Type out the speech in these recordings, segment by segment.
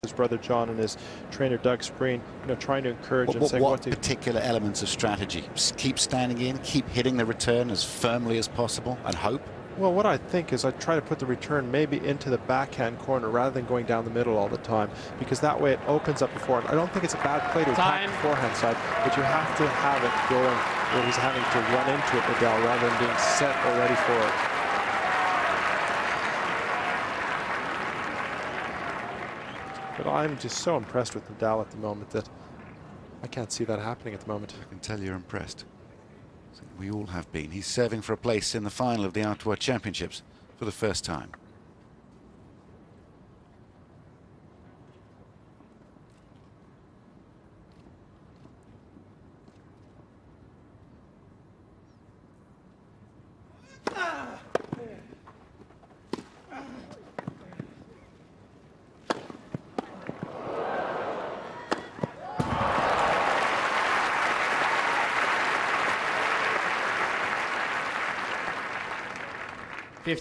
his brother John and his trainer Doug Spreen, trying to encourage and saying what particular elements of strategy? Keep standing in, keep hitting the return as firmly as possible, and hope. Well, what I think is I try to put the return maybe into the backhand corner rather than going down the middle all the time, because that way it opens up the forehand. I don't think it's a bad play to attack the forehand side, but you have to have it going where he's having to run into it, Nadal, rather than being set already for it. But I'm just so impressed with Nadal at the moment that I can't see that happening at the moment. I can tell you're impressed. We all have been. He's serving for a place in the final of the Outdoor Championships for the first time.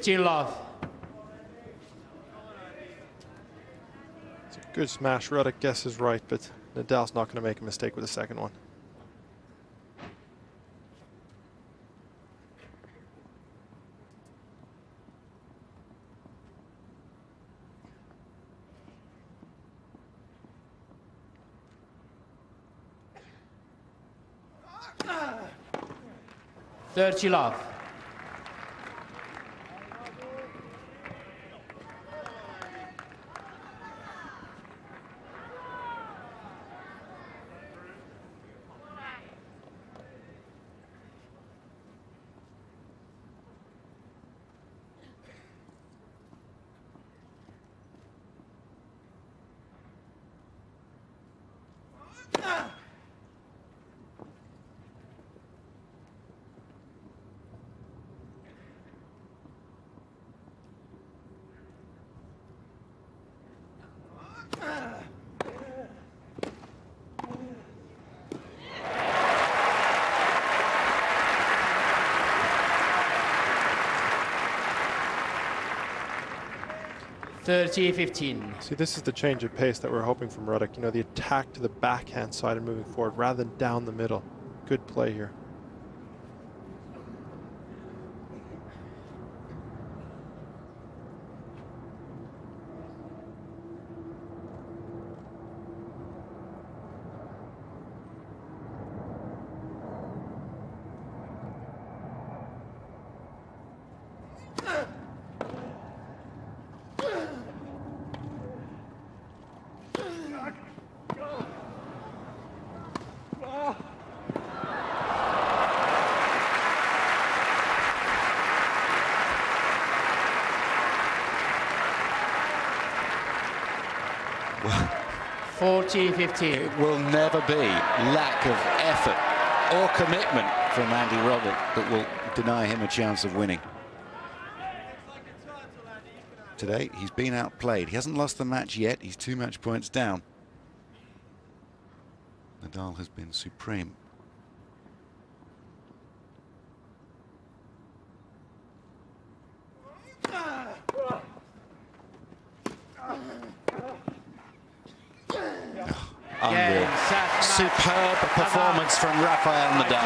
Love. It's a good smash. Roddick guesses right, but Nadal's not going to make a mistake with the second one. Love. See, this is the change of pace that we're hoping from Roddick. The attack to the backhand side and moving forward rather than down the middle. Good play here. Well, 40-15. It will never be lack of effort or commitment from Andy Roddick that will deny him a chance of winning. Today, he's been outplayed. He hasn't lost the match yet. He's 2 match points down. Nadal has been supreme. Unreal. Superb performance from Rafael Nadal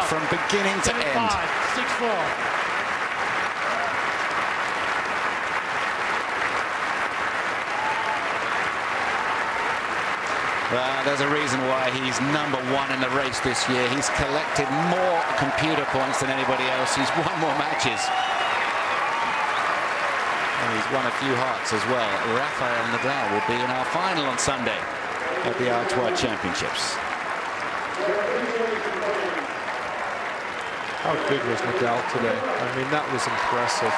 from beginning to end. 6-4. Well, there's a reason why he's #1 in the race this year. He's collected more computer points than anybody else. He's won more matches. And he's won a few hearts as well. Rafael Nadal will be in our final on Sunday at the Outdoor Championships. How good was Nadal today? I mean, that was impressive.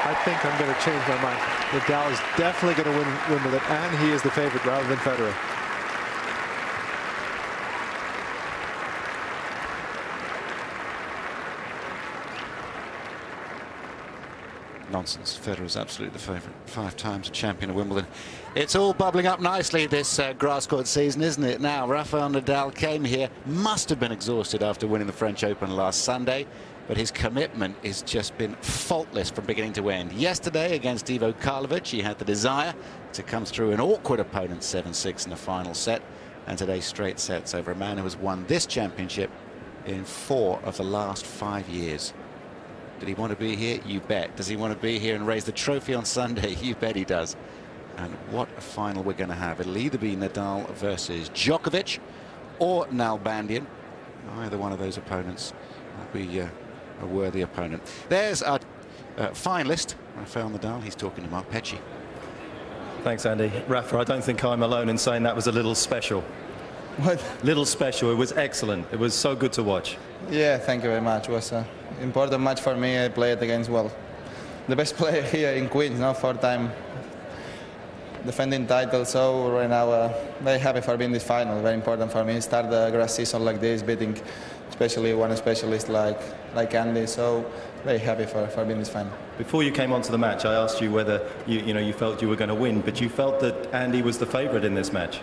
I think I'm going to change my mind. Nadal is definitely going to win Wimbledon, and he is the favorite rather than Federer. Nonsense. Federer's absolutely the favourite. 5 times a champion of Wimbledon. It's all bubbling up nicely this grass court season, isn't it? Now, Rafael Nadal came here, must have been exhausted after winning the French Open last Sunday. but his commitment has just been faultless from beginning to end. Yesterday against Ivo Karlovic, he had the desire to come through an awkward opponent 7-6 in the final set, and today straight sets over a man who has won this championship in 4 of the last 5 years. Did he want to be here? You bet. Does he want to be here and raise the trophy on Sunday? You bet he does. And what a final we're going to have. It'll either be Nadal versus Djokovic or Nalbandian. Either one of those opponents will be a worthy opponent. There's our finalist, Rafael Nadal. He's talking to Mark Pecci. Thanks, Andy. Rafa, I don't think I'm alone in saying that was a little special. What? Little special. It was excellent. It was so good to watch. Yeah, thank you very much. It was an important match for me. I played against, well, the best player here in Queens, no? 4-time defending title. So right now, very happy for being this final. Very important for me. Start the grass season like this, beating especially one specialist like Andy. So very happy for being this final. Before you came onto the match, I asked you whether you felt you were going to win, but you felt that Andy was the favourite in this match.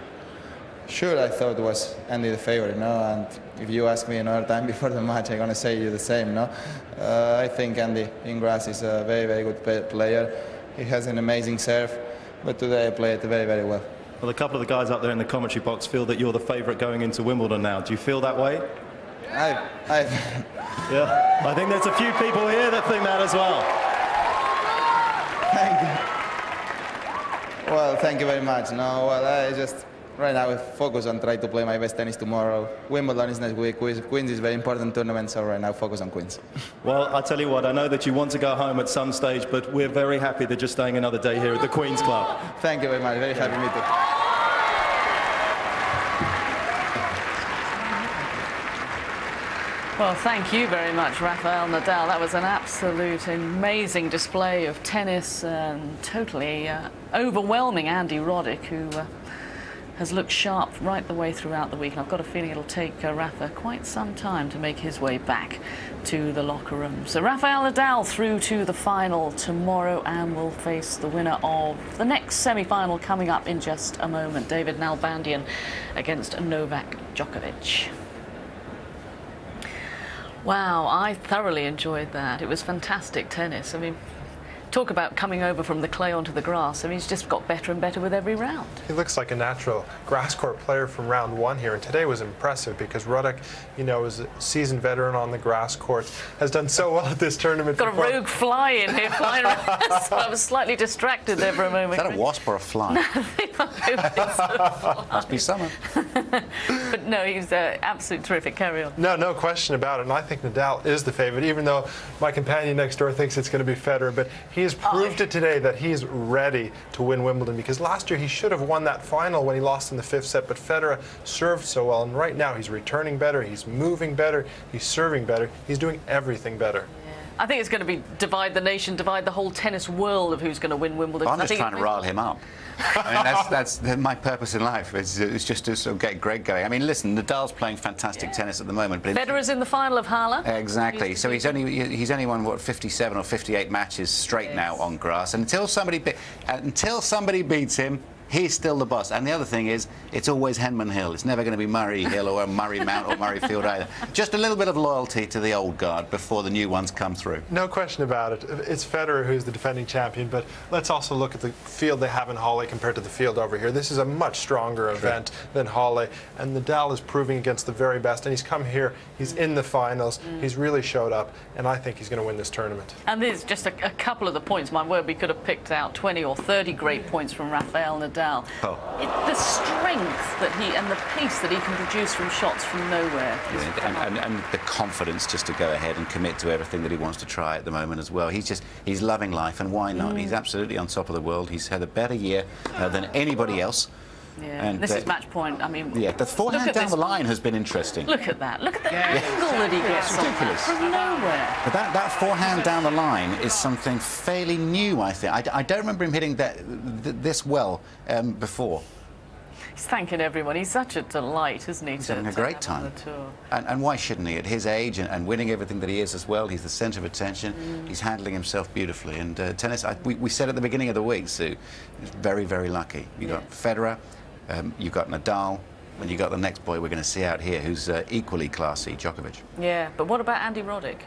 Sure, I thought it was Andy the favorite, no? And if you ask me another time before the match, I'm going to say you the same, no? I think Andy in grass is a very, very good player. He has an amazing serve, but today I played very, very well. Well, a couple of the guys up there in the commentary box feel that you're the favourite going into Wimbledon now. Do you feel that way? Yeah, I think there's a few people here that think that as well. Thank you. Well, thank you very much. No, well, I just right now focus on trying to play my best tennis tomorrow. Wimbledon is next week. Queens is a very important tournament, so right now focus on Queens. Well, I tell you what, I know that you want to go home at some stage, but we're very happy that you're staying another day here at the Queen's Club. Thank you very much. Very happy to meet you. Well, thank you very much, Rafael Nadal. That was an absolute amazing display of tennis and totally overwhelming Andy Roddick, who has looked sharp right the way throughout the week. And I've got a feeling it'll take Rafa quite some time to make his way back to the locker room. So Rafael Nadal through to the final tomorrow and will face the winner of the next semi-final coming up in just a moment. David Nalbandian against Novak Djokovic. Wow, I thoroughly enjoyed that. It was fantastic tennis. I mean, talk about coming over from the clay onto the grass. I mean, he's just got better and better with every round. He looks like a natural grass court player from round 1 here, and today was impressive because Roddick, is a seasoned veteran on the grass court, has done so well at this tournament. Got a rogue fly in here flying around, so I was slightly distracted there for a moment. Is that a wasp or a fly? Must be summer. But no, he's absolutely terrific. Carry on. No question about it, and I think Nadal is the favorite, even though my companion next door thinks it's going to be Federer, but he has proved it today that he's ready to win Wimbledon, because last year he should have won that final when he lost in the 5th set, but Federer served so well, and right now he's returning better, he's moving better, he's serving better, he's doing everything better. I think it's going to be divide the nation, divide the whole tennis world of who's going to win Wimbledon. I'm just trying to rile him up. I mean, that's my purpose in life. It's just to sort of get Greg going. I mean, listen, Nadal's playing fantastic tennis at the moment. But Federer's in the final of Halle. Exactly. So he's only won, what, 57 or 58 matches straight now on grass. And until somebody beats him, he's still the boss. And the other thing is, it's always Henman Hill. It's never going to be Murray Hill or Murray Mount or Murray Field either. Just a little bit of loyalty to the old guard before the new ones come through. No question about it. It's Federer who's the defending champion, but let's also look at the field they have in Halle compared to the field over here. This is a much stronger event than Halle, and Nadal is proving against the very best, and he's come here, he's in the finals, he's really showed up, and I think he's going to win this tournament. And there's just a couple of the points, my word, we could have picked out 20 or 30 great points from Rafael Nadal. The strength that and the pace that he can produce from shots from nowhere. And the confidence just to go ahead and commit to everything that he wants to try at the moment as well. He's loving life, and why not? He's absolutely on top of the world. He's had a better year than anybody else. Yeah, and this is match point. I mean, yeah, the forehand down the line has been interesting. Look at that. Look at the angle that he gets on that from nowhere. But that forehand down the line is something fairly new, I think. I don't remember him hitting this well before. He's thanking everyone. He's such a delight, isn't he? He's having a great time. On the tour. And why shouldn't he? At his age and winning everything that he is as well, he's the centre of attention. He's handling himself beautifully. And tennis, we said at the beginning of the week, Sue, he's very, very lucky. You've got Federer, you've got Nadal, and you've got the next boy we're going to see out here who's equally classy, Djokovic. Yeah, but what about Andy Roddick?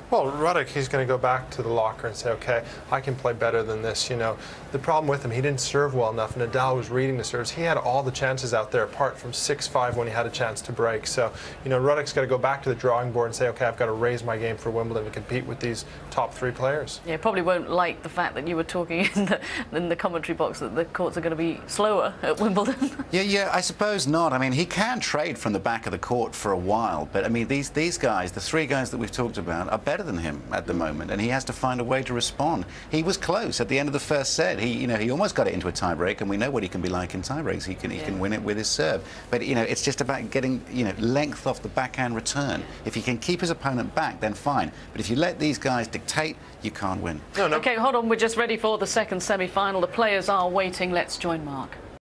Well, Roddick, he's going to go back to the locker and say, okay, I can play better than this. You know, the problem with him, he didn't serve well enough. Nadal was reading the serves. He had all the chances out there, apart from 6-5 when he had a chance to break. So, you know, Roddick's got to go back to the drawing board and say, okay, I've got to raise my game for Wimbledon to compete with these top 3 players. Yeah, probably won't like the fact that you were talking in the commentary box that the courts are going to be slower at Wimbledon. Yeah, I suppose not. I mean, he can trade from the back of the court for a while, but I mean, these guys, the 3 guys that we've talked about, are better than him at the moment, and he has to find a way to respond. He was close at the end of the first set. He almost got it into a tiebreak, and we know what he can be like in tiebreaks. He can win it with his serve. But it's just about getting length off the backhand return. If he can keep his opponent back, then fine. But if you let these guys dictate, you can't win. No. Okay, hold on. We're just ready for the second semi-final. The players are waiting. Let's join Mark.